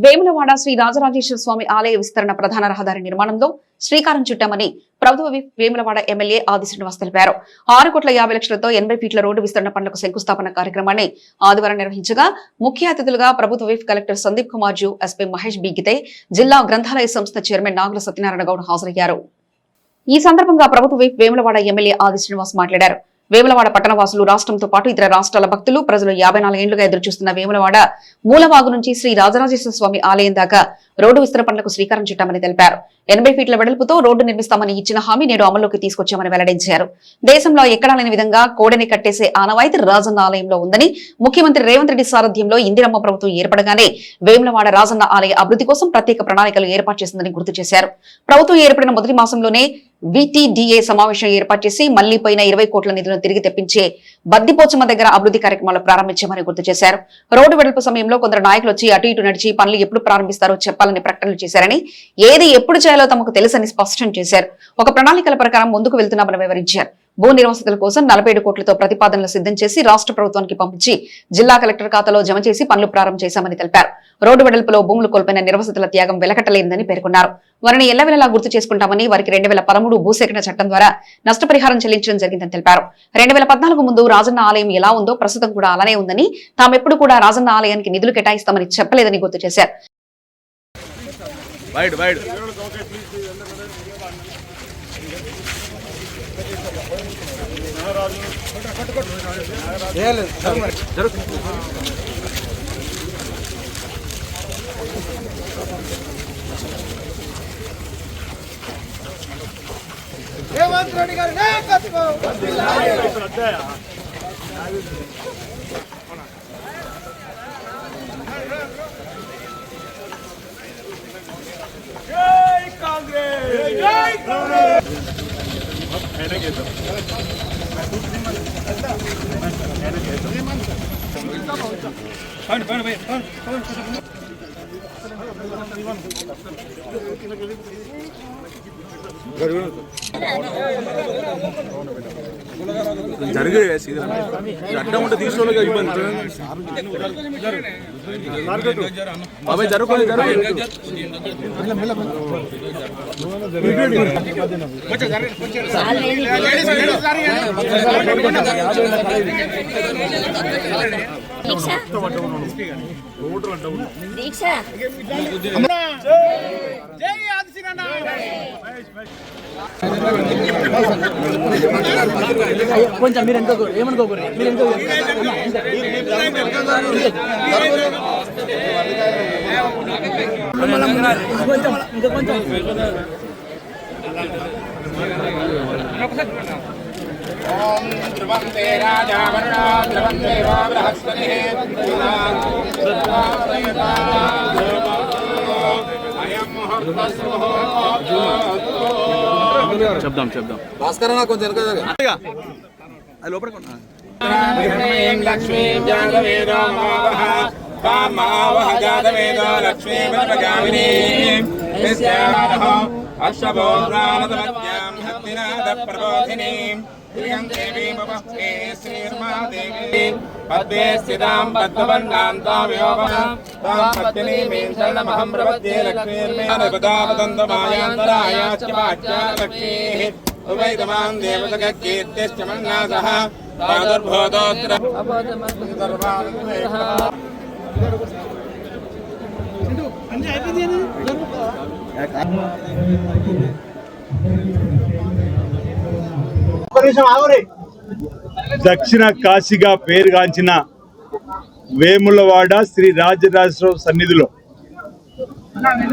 వేములవాడ శ్రీ రాజరాజేశ్వర స్వామి ఆలయ విస్తరణ ప్రధాన రహదారి నిర్మాణంలో శ్రీకారం చుట్టామని ప్రభుత్వ విప్ వేములవాడ ఎమ్మెల్యే ఆది శ్రీనివాస్ తెలిపారు. 6,50,00,000తో 80 ఫీట్ల రోడ్డు విస్తరణ పనులకు శంకుస్థాపన కార్యక్రమాన్ని ఆదివారం నిర్వహించగా ముఖ్య అతిథులుగా ప్రభుత్వ విప్ కలెక్టర్ సందీప్ కుమార్ జూ, ఎస్పీ మహేష్ బీగితే, జిల్లా గ్రంథాలయ సంస్థ చైర్మన్ నాగుల సత్యనారాయణ గౌడ్ హాజరయ్యారు. ఈ సందర్భంగా ప్రభుత్వ విప్ వేములవాడ ఎమ్మెల్యే ఆది శ్రీనివాస్ మాట్లాడారు. వేములవాడ పట్టణవాసులు, రాష్ట్రంతో పాటు ఇతర రాష్ట్రాల భక్తులు, ప్రజలు 54 ఏళ్లుగా ఎదురుచూస్తున్న వేములవాడ మూలవాగు నుంచి శ్రీ రాజరాజేశ్వర స్వామి ఆలయం దాకా రోడ్డు విస్తరణ పనులకు శ్రీకారం చుట్టామని తెలిపారు. 80 ఫీట్ల వెడల్పుతో రోడ్డు నిర్మిస్తామని ఇచ్చిన హామీ నేడు అమల్లోకి తీసుకొచ్చామని వెల్లడించారు. దేశంలో ఎక్కడా లేని విధంగా కోడెని కట్టేసే ఆనవాయితీ రాజన్న ఆలయంలో ఉందని, ముఖ్యమంత్రి రేవంత్ రెడ్డి సారథ్యంలో ఇందిరమ్మ ప్రభుత్వం ఏర్పడగానే వేములవాడ రాజన్న ఆలయ అభివృద్ధి కోసం ప్రత్యేక ప్రణాళికలు ఏర్పాటు చేసిందని గుర్తు చేశారు. ప్రభుత్వం ఏర్పడిన మొదటి మాసంలోనే VTDA సమావేశం ఏర్పాటు చేసి మళ్లీ పోయిన 20 కోట్ల నిధులను తిరిగి తెప్పించే బద్దిపోచమ్మ దగ్గర అభివృద్ధి కార్యక్రమాలు ప్రారంభించామని గుర్తు చేశారు. రోడ్డు వెడల్పు సమయంలో కొందరు నాయకులు వచ్చి అటు ఇటు నడిచి పనులు ఎప్పుడు ప్రారంభిస్తారో చెప్పాలని ప్రకటనలు చేశారని, ఏది ఎప్పుడు చేయాలో తమకు తెలుసని స్పష్టం చేశారు. ఒక ప్రణాళికల ప్రకారం ముందుకు వెళ్తున్నామని వివరించారు. భూ నిర్వసతుల కోసం 47 కోట్లతో ప్రతిపాదనలు సిద్ధం చేసి రాష్ట్ర ప్రభుత్వానికి పంపించి జిల్లా కలెక్టర్ ఖాతాలో జమ చేసి పనులు ప్రారంభం చేశామని తెలిపారు. రోడ్డు వెడల్పులో భూములు కోల్పోయిన నిర్వసతుల త్యాగం వెలకట్టలేదని పేర్కొన్నారు. వారిని ఎల్లవెల్లలా గుర్తు చేసుకుంటామని, వారికి 2013 భూసేకరణ చట్టం ద్వారా నష్టపరిహారం చెల్లించడం జరిగిందని తెలిపారు. 2014 ముందు రాజన్న ఆలయం ఎలా ఉందో ప్రస్తుతం కూడా అలానే ఉందని, తామెప్పుడు కూడా రాజన్న ఆలయానికి నిధులు కేటాయిస్తామని చెప్పలేదని గుర్తు చేశారు. రేవంత్ రెడ్డి గారి నాయకత్వం జై కాంగ్రెస్, జై కాంగ్రెస్. జరిగే అడ్డం ఉంటే తీసుకోలేక ఇబ్బంది. బాబాయ్ జరుగుతుంది కొంచెం మీరు ఏమనుకోకూడదు. ఇంకా కొంచెం ఓం ధ్రువంతే రాజా వరుణా ధ్రువం దేవో బృహస్పతిః చెప్దాం భాస్కరన్న కొంచెం లక్ష్మీ జాతవేదో కామావహ జాతవేదో లక్ష్మీ పద్మగామినీ అశ్వభోగ్రానతమత్యాం హత్తినాథ ప్రబోధినీం ప్రియం దేవీమవహే శ్రీర్మహాదేవీ పద్మే స్థితాం పద్మవర్ణాం తామయోగః తాం పద్మినీమేం శరణమహం ప్రపద్యే లక్ష్మీర్మే పదాపదంతమాయాంతరాయాశ్చ వాచ్యాన లక్ష్మీః ఉభయతమాం దేవతకీర్తిశ్చ మన్నాసః పాదుర్భూతోత్ర దక్షిణ కాశీగా పేరుగాంచిన వేములవాడ శ్రీ రాజరాజేశ్వర సన్నిధిలో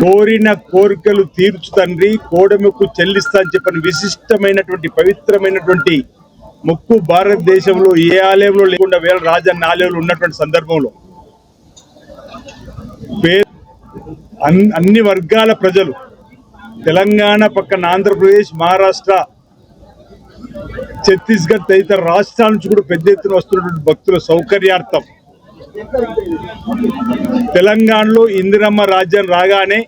కోరిన కోరికలు తీర్చు తండ్రి, కోడెముక్కు చెల్లిస్తా అని చెప్పిన విశిష్టమైనటువంటి పవిత్రమైనటువంటి మొక్కు భారతదేశంలో ఏ ఆలయంలో లేకుండా వేల రాజన్న ఆలయంలో ఉన్నటువంటి సందర్భంలో అన్ని వర్గాల ప్రజలు, తెలంగాణ పక్కన ఆంధ్రప్రదేశ్, మహారాష్ట్ర, ఛత్తీస్గఢ్ తదితర రాష్ట్రాల నుంచి కూడా పెద్ద ఎత్తున వస్తున్నటువంటి భక్తుల సౌకర్యార్థం తెలంగాణలో ఇందిరమ్మ రాజ్యం రాగానే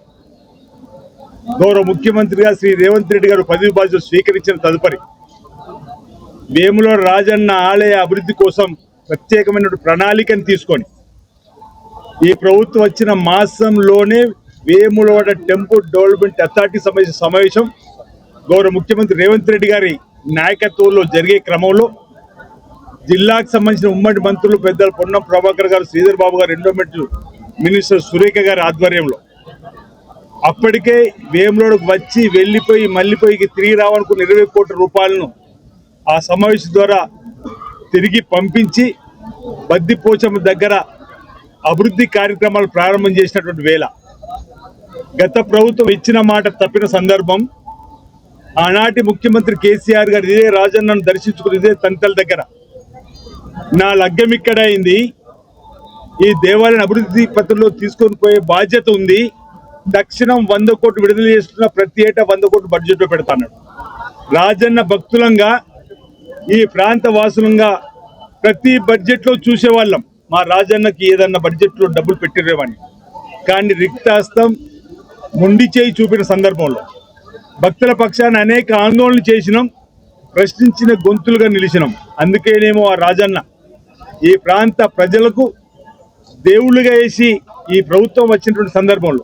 గౌరవ ముఖ్యమంత్రిగా శ్రీ రేవంత్ రెడ్డి గారు పదవి బాధ్యతలు స్వీకరించిన తదుపరి వేములవాడ రాజన్న ఆలయ అభివృద్ధి కోసం ప్రత్యేకమైన ప్రణాళికను తీసుకొని ఈ ప్రభుత్వం వచ్చిన మాసంలోనే వేములవాడ టెంపుల్ డెవలప్మెంట్ అథారిటీ సమావేశం గౌరవ ముఖ్యమంత్రి రేవంత్ రెడ్డి గారి నాయకత్వంలో జరిగే క్రమంలో జిల్లాకు సంబంధించిన ఉమ్మడి మంత్రులు పెద్దలు పొన్నం ప్రభాకర్ గారు, శ్రీధర్ బాబు గారు, ఎండోమెంట్ మినిస్టర్ సురేఖ గారి ఆధ్వర్యంలో అప్పటికే వేములవాడకు వచ్చి వెళ్ళిపోయి మళ్ళీపోయి తిరిగి రావాలనుకున్న 20 కోట్ల రూపాయలను ఆ సమావేశం ద్వారా తిరిగి పంపించి బద్దిపోచమ్మ దగ్గర అభివృద్ధి కార్యక్రమాలు ప్రారంభం చేసినటువంటి వేళ గత ప్రభుత్వం ఇచ్చిన మాట తప్పిన సందర్భం ఆనాటి ముఖ్యమంత్రి కేసీఆర్ గారు ఇదే రాజన్నను దర్శించుకుని ఇదే తంతల దగ్గర నా లగ్గం ఇక్కడ అయింది, ఈ దేవాలయం అభివృద్ధి పత్రంలో తీసుకొని పోయే బాధ్యత ఉంది, తక్షణం 100 కోట్లు విడుదల చేస్తున్న ప్రతి ఏటా 100 కోట్లు బడ్జెట్ లో పెడతాడు. రాజన్న భక్తులంగా ఈ ప్రాంత వాసులంగా ప్రతి బడ్జెట్ లో చూసేవాళ్ళం మా రాజన్నకి ఏదన్నా బడ్జెట్ లో డబ్బులు పెట్టిరేవాడిని. కానీ రిక్తాస్తం మొండి చేయి చూపిన సందర్భంలో భక్తుల పక్షాన అనేక ఆందోళనలు చేసినాం, ప్రశ్నించిన గొంతులుగా నిలిచినాం. అందుకేనేమో ఆ రాజన్న ఈ ప్రాంత ప్రజలకు దేవుళ్ళుగా వేసి ఈ ప్రభుత్వం వచ్చినటువంటి సందర్భంలో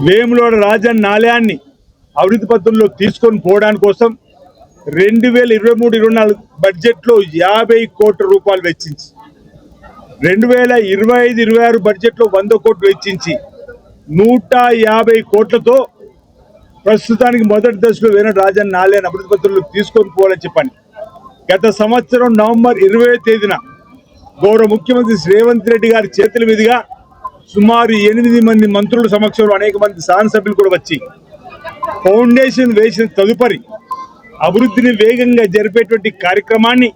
వేములవాడ రాజన్న ఆలయాన్ని అభివృద్ధి పత్రంలో తీసుకొని పోవడానికి కోసం 2023-24 బడ్జెట్లో 50 కోట్ల రూపాయలు వెచ్చించి 2025-26 బడ్జెట్లో 100 కోట్లు వెచ్చించి 150 కోట్లతో ప్రస్తుతానికి మొదటి దశలో వేరే రాజన్న ఆలయాన్ని అభివృద్ధి పత్రంలో తీసుకొని పోవాలని చెప్పండి. గత సంవత్సరం నవంబర్ 20వ తేదీన గౌరవ ముఖ్యమంత్రి రేవంత్ రెడ్డి గారి చేతుల మీదుగా సుమారు 8 మంది మంత్రుల సమక్షంలో అనేక మంది శాసనసభ్యులు కూడా వచ్చి ఫౌండేషన్ వేసిన తదుపరి అభివృద్ధిని వేగంగా జరిపేటువంటి కార్యక్రమాన్ని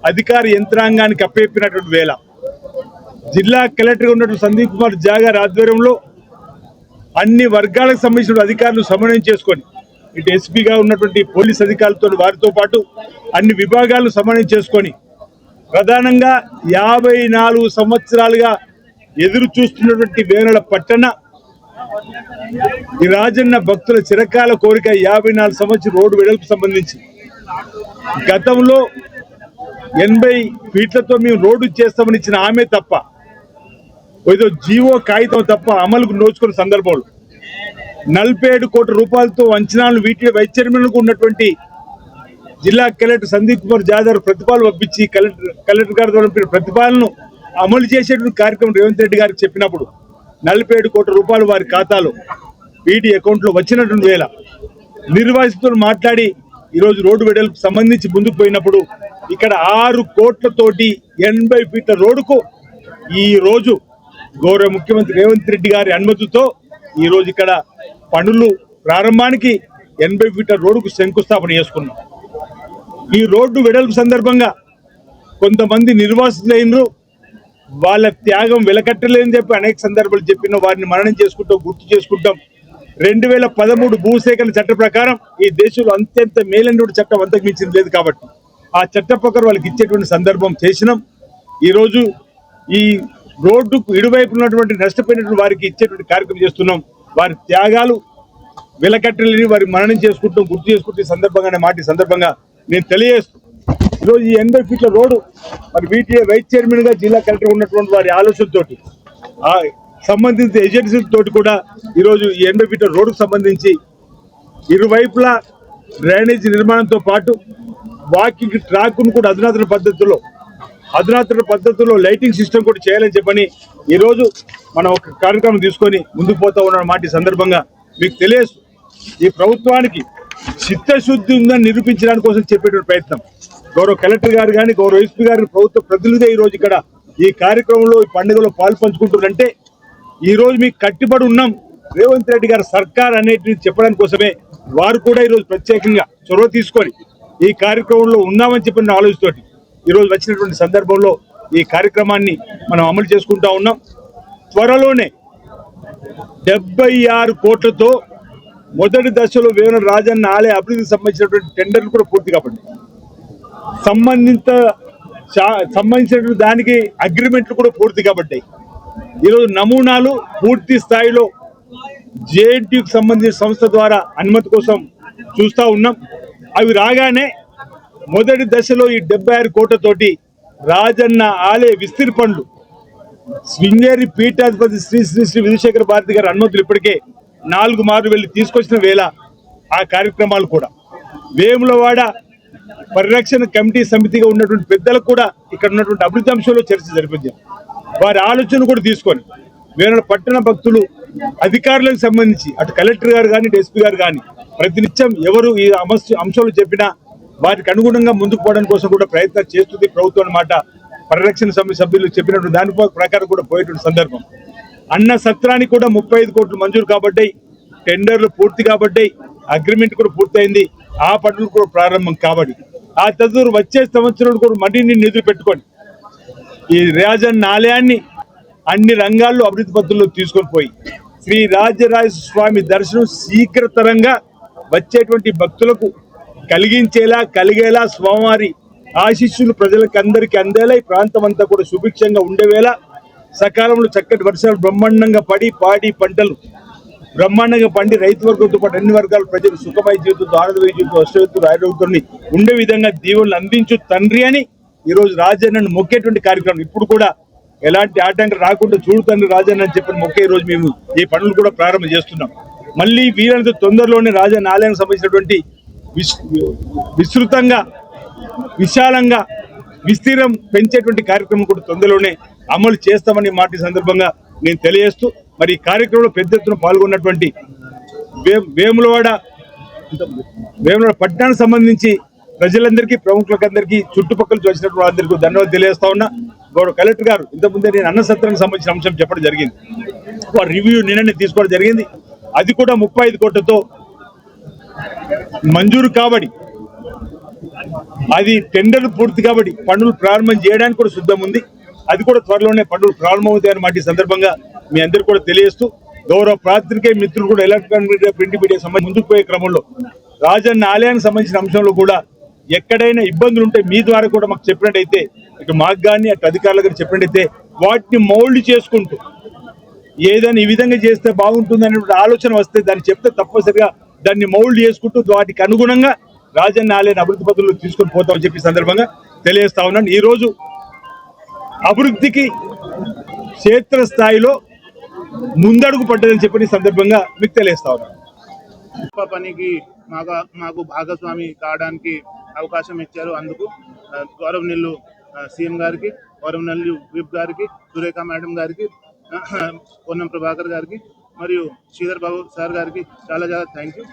అధికార యంత్రాంగానికి అప్పచెప్పినటువంటి వేళ జిల్లా కలెక్టర్గా ఉన్నటువంటి సందీప్ కుమార్ ఝా గారి ఆధ్వర్యంలో అన్ని వర్గాలకు సంబంధించిన అధికారులు సమన్వయం చేసుకొని ఇటు ఎస్పీగా ఉన్నటువంటి పోలీస్ అధికారులతో వారితో పాటు అన్ని విభాగాలను సమన్వయం చేసుకొని ప్రధానంగా 54 సంవత్సరాలుగా ఎదురు చూస్తున్నటువంటి వేములవాడ పట్టణ ఈ రాజన్న భక్తుల చిరకాల కోరిక 54 సంవత్సరాల రోడ్డు వెడల్పు సంబంధించి గతంలో 80 ఫీట్లతో మేము రోడ్డు చేస్తామని ఇచ్చిన ఆమె తప్ప ఏదో జీవో కాగితం తప్ప అమలుకు నోచుకున్న సందర్భంలో 47 కోట్ల రూపాయలతో అంచనాలు వీటి వైస్ చైర్మన్కు ఉన్నటువంటి జిల్లా కలెక్టర్ సందీప్ కుమార్ ఝా గారు ప్రతిపాదన పంపించి కలెక్టర్ గారి ద్వారా ప్రతిపాదనను అమలు చేసేటువంటి కార్యక్రమం రేవంత్ రెడ్డి గారికి చెప్పినప్పుడు 47 కోట్ల రూపాయలు వారి ఖాతాలో వీటి అకౌంట్లో వచ్చినటువంటి వేళ నిర్వాసితులు మాట్లాడి ఈరోజు రోడ్డు వెడల్పు సంబంధించి ముందుకు పోయినప్పుడు ఇక్కడ 6 కోట్లతోటి 80 ఫీట్ల రోడ్డుకు ఈ రోజు గౌరవ ముఖ్యమంత్రి రేవంత్ రెడ్డి గారి అనుమతితో ఈ రోజు ఇక్కడ పనులు ప్రారంభానికి 80 ఫీట్ల రోడ్డుకు శంకుస్థాపన చేసుకున్నాం. ఈ రోడ్డు వెడల్పు సందర్భంగా కొంతమంది నిర్వాసితులైనరు వాళ్ళ త్యాగం వెలకట్టలేని చెప్పి అనేక సందర్భాలు చెప్పిన వారిని మననం చేసుకుంటాం, గుర్తు చేసుకుంటాం. 2013 భూసేకరణ చట్ట ప్రకారం ఈ దేశంలో అత్యంత మేలైనటువంటి చట్టం అంతకు మించింది లేదు కాబట్టి ఆ చట్ట ప్రకారం వాళ్ళకి ఇచ్చేటువంటి సందర్భం చేసినాం. ఈరోజు ఈ రోడ్డుకు ఇరువైపు ఉన్నటువంటి నష్టపోయినటువంటి వారికి ఇచ్చేటువంటి కార్యక్రమం చేస్తున్నాం. వారి త్యాగాలు వెలకట్టలేని వారి మననం చేసుకుంటాం, గుర్తు చేసుకుంటే సందర్భంగానే మాట సందర్భంగా నేను తెలియజేస్తూ ఈరోజు ఈ 80 ఫీట్ల రోడ్డు మరి వీటి వైస్ చైర్మన్ గా జిల్లా కలెక్టర్ ఉన్నటువంటి వారి ఆలోచనతోటి ఆ సంబంధిత ఏజెన్సీలతోటి కూడా ఈరోజు ఈ 80 ఫీట్ల రోడ్డుకు సంబంధించి ఇరువైపులా డ్రైనేజీ నిర్మాణంతో పాటు వాకింగ్ ట్రాక్ను కూడా అధునాతన పద్ధతుల్లో లైటింగ్ సిస్టమ్ కూడా చేయాలని చెప్పని ఈరోజు మనం ఒక కార్యక్రమం తీసుకొని ముందుకు పోతా ఉన్న మాట సందర్భంగా మీకు తెలియదు. ఈ ప్రభుత్వానికి చిత్తశుద్ధి ఉందని నిరూపించడానికి కోసం చెప్పేటువంటి ప్రయత్నం గౌరవ కలెక్టర్ గారు కానీ గౌరవ ఎస్పీ గారి ప్రభుత్వ ప్రతినిధి ఈ రోజు ఇక్కడ ఈ కార్యక్రమంలో ఈ పండుగలో పాలు పంచుకుంటున్నారంటే ఈ రోజు మీకు కట్టుబడి ఉన్నాం రేవంత్ రెడ్డి గారి సర్కార్ అనేది చెప్పడానికి కోసమే వారు కూడా ఈరోజు ప్రత్యేకంగా చొరవ తీసుకొని ఈ కార్యక్రమంలో ఉన్నామని చెప్పిన ఆలోచనతోటి ఈరోజు వచ్చినటువంటి సందర్భంలో ఈ కార్యక్రమాన్ని మనం అమలు చేసుకుంటా ఉన్నాం. త్వరలోనే 76 కోట్లతో మొదటి దశలో వేములవాడ రాజన్న ఆలయ అభివృద్ధికి సంబంధించినటువంటి టెండర్లు కూడా పూర్తి కాబట్టి సంబంధించినటువంటి దానికి అగ్రిమెంట్లు కూడా పూర్తి కాబట్టి ఈరోజు నమూనాలు పూర్తి స్థాయిలో జేఎన్టీయూకి సంబంధించిన సంస్థ ద్వారా అనుమతి కోసం చూస్తూ ఉన్నాం. అవి రాగానే మొదటి దశలో ఈ 76 కోట్లతోటి రాజన్న ఆలయ విస్తీర్ణ పనులు శృంగేరి పీఠాధిపతి శ్రీ శ్రీ శ్రీ విధుశేఖర భారతి గారి అనుమతులు ఇప్పటికే 4 మార్లు వెళ్ళి తీసుకొచ్చిన వేళ ఆ కార్యక్రమాలు కూడా వేములవాడ పరిరక్షణ కమిటీ సమితిగా ఉన్నటువంటి పెద్దలకు కూడా ఇక్కడ ఉన్నటువంటి అభివృద్ధి అంశంలో చర్చ జరిపించాం. వారి ఆలోచన కూడా తీసుకొని వేరే పట్టణ భక్తులు అధికారులకు సంబంధించి అటు కలెక్టర్ గారు కానీ ఎస్పీ గారు కానీ ప్రతినిత్యం ఎవరు ఈ అంశాలు చెప్పినా వారికి అనుగుణంగా ముందుకు పోవడం కోసం కూడా ప్రయత్నం చేస్తుంది ప్రభుత్వం అన్నమాట. పరిరక్షణ సమితి సభ్యులు చెప్పినట్టు దాని ప్రకారం కూడా పోయేటువంటి సందర్భం. అన్న సత్రానికి కూడా 35 కోట్లు మంజూరు కాబట్టి, టెండర్లు పూర్తి కాబట్టి, అగ్రిమెంట్ కూడా పూర్తయింది. ఆ పనులు కూడా ప్రారంభం కాబట్టి ఆ తదుపరి వచ్చే సంవత్సరం కూడా మరిన్ని నిధులు పెట్టుకొని ఈ రాజన్న ఆలయాన్ని అన్ని రంగాల్లో అభివృద్ధి పద్ధతుల్లో తీసుకొని పోయి శ్రీ రాజరాజేశ్వర స్వామి దర్శనం శీఘ్రతరంగా వచ్చేటువంటి భక్తులకు కలిగేలా స్వామివారి ఆశీస్సులు ప్రజలకు అందరికీ అందేలా ఈ ప్రాంతం అంతా కూడా సుభిక్షంగా ఉండేవేళ సకాలంలో చక్కటి వర్షాలు బ్రహ్మాండంగా పాడి పంటలు బ్రహ్మాండంగా పండి రైతు వర్గంతో పాటు అన్ని వర్గాల ప్రజలు సుఖమయ జీవితంతో ఆనందమయ జీవితం అష్టవిత్తులు ఆరోగ్యాన్ని ఉండే విధంగా దీవులను అందించు తండ్రి అని ఈరోజు రాజన్నను మొక్కేటువంటి కార్యక్రమం. ఇప్పుడు కూడా ఎలాంటి ఆటంకం రాకుండా చూడు తండ్రి రాజన్న అని చెప్పిన మొక్కే రోజు మేము ఈ పనులు కూడా ప్రారంభం చేస్తున్నాం. మళ్ళీ వీరంత తొందరలోనే రాజన్న ఆలయానికి సంబంధించినటువంటి విస్తృతంగా విశాలంగా విస్తీర్ణం పెంచేటువంటి కార్యక్రమం కూడా తొందరలోనే అమలు చేస్తామని మాట సందర్భంగా నేను తెలియజేస్తూ మరి ఈ కార్యక్రమంలో పెద్ద ఎత్తున పాల్గొన్నటువంటి వేములవాడ పట్టణానికి సంబంధించి ప్రజలందరికీ ప్రముఖులందరికీ చుట్టుపక్కల వచ్చినటువంటి వాళ్ళందరికీ ధన్యవాదాలు తెలియజేస్తా ఉన్నా. గౌరవ కలెక్టర్ గారు ఇంతకుముందే నేను అన్న సత్రానికి సంబంధించిన అంశం చెప్పడం జరిగింది. వారి రివ్యూ నిన్ననే తీసుకోవడం జరిగింది. అది కూడా 35 కోట్లతో మంజూరు కాబట్టి అది టెండర్ పూర్తి కాబట్టి పనులు ప్రారంభం చేయడానికి కూడా సిద్ధం ఉంది. అది కూడా త్వరలోనే పనులు ప్రారంభమవుతాయని మాట ఈ సందర్భంగా మీ అందరికీ కూడా తెలియజేస్తూ గౌరవ పాత్రికేయ మిత్రులు కూడా ఎలక్ట్రానిక్ మీడియా ప్రింట్ మీడియా సంబంధించి ముందుకు పోయే క్రమంలో రాజన్న ఆలయానికి సంబంధించిన అంశంలో కూడా ఎక్కడైనా ఇబ్బందులు ఉంటే మీ ద్వారా కూడా మాకు చెప్పినట్టయితే ఇటు మాకు కానీ అటు అధికారులకు కానీ చెప్పినట్టయితే వాటిని మౌల్డ్ చేసుకుంటూ ఏదైనా ఈ విధంగా చేస్తే బాగుంటుంది అనేటువంటి ఆలోచన వస్తే దాన్ని చెప్తే తప్పనిసరిగా దాన్ని మౌల్డ్ చేసుకుంటూ వాటికి అనుగుణంగా రాజన్న ఆలయాన్ని అభివృద్ధి పద్ధతుల్లో తీసుకొని పోతామని చెప్పి సందర్భంగా తెలియజేస్తా ఉన్నాను. ఈ రోజు అభివృద్ధికి క్షేత్రస్థాయిలో ముందడుగు పడ్డదని చెప్పి సందర్భంగా మీకు తెలియజేస్తా ఉన్నాను. పనికి మాకు భాగస్వామి కావడానికి అవకాశం ఇచ్చారు. అందుకు గౌరవనీయులు సీఎం గారికి, గౌరవనీయులు విప్ గారికి, సురేఖ మేడం గారికి, పొన్నం ప్రభాకర్ గారికి మరియు శ్రీధర్ బాబు సార్ గారికి చాలా థ్యాంక్ యూ.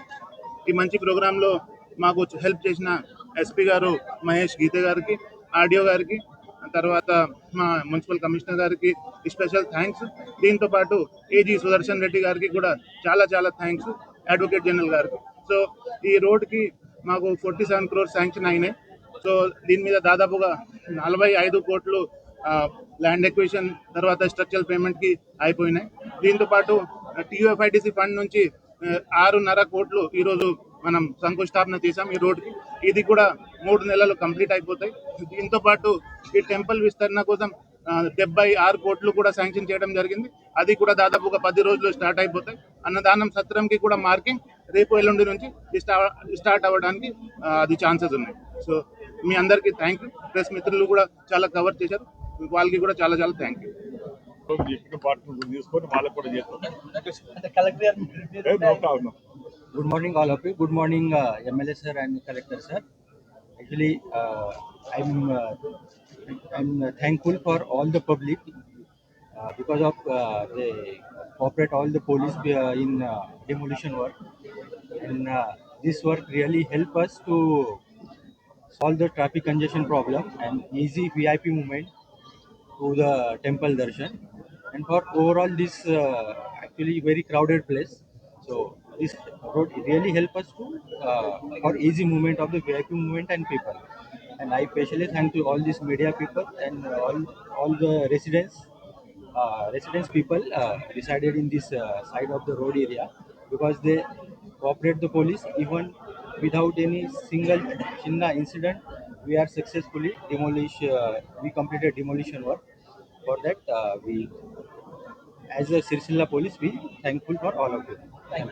ఈ మంచి ప్రోగ్రాంలో మాకు హెల్ప్ చేసిన ఎస్పీ గారు మహేష్ గీతే గారికి, ఆర్డీఓ గారికి, తర్వాత మా మున్సిపల్ కమిషనర్ గారికి స్పెషల్ థ్యాంక్స్. దీంతో పాటు ఏజీ సుదర్శన్ రెడ్డి గారికి కూడా చాలా థ్యాంక్స్, అడ్వకేట్ జనరల్ గారికి. సో ఈ రోడ్కి మాకు 47 crores శాంక్షన్ అయినాయి. సో దీని మీద దాదాపుగా 45 కోట్లు ల్యాండ్ ఎక్విజిషన్ తర్వాత స్ట్రక్చరల్ పేమెంట్కి అయిపోయినాయి. దీంతో పాటు టీయూఎఫ్ఐడిసి ఫండ్ నుంచి 6.5 కోట్లు ఈరోజు మనం శంకుస్థాపన చేసాం ఈ రోడ్కి. ఇది కూడా 3 నెలలు కంప్లీట్ అయిపోతాయి. దీంతో పాటు ఈ టెంపుల్ విస్తరణ కోసం 76 కోట్లు కూడా శాంక్షన్ చేయడం జరిగింది. అది కూడా దాదాపుగా 10 రోజులు స్టార్ట్ అయిపోతాయి. అన్నదానం సత్రంకి కూడా మార్కింగ్ రేపు ఎల్లుండి నుంచి స్టార్ట్ అవ్వడానికి అది ఛాన్సెస్ ఉన్నాయి. సో మీ అందరికీ థ్యాంక్ యూ. ప్రెస్ మిత్రులు కూడా చాలా కవర్ చేశారు, వాళ్ళకి కూడా చాలా thank you. Good morning all of you. Good morning MLA sir and collector sir. Actually I'm thankful for all the public because of they cooperate all the police in demolition work, and this work really help us to solve the traffic congestion problem and easy VIP movement to the temple darshan, and for overall this actually very crowded place. So this road really help us to for easy movement of the VIP movement and people. And I especially thank to all these media people and all the residents people resided in this side of the road area, because they cooperate the police even without any single chinna incident. We are successfully we completed demolition work. For that we as a Sirsilla police we thankful for all of you. Thank you.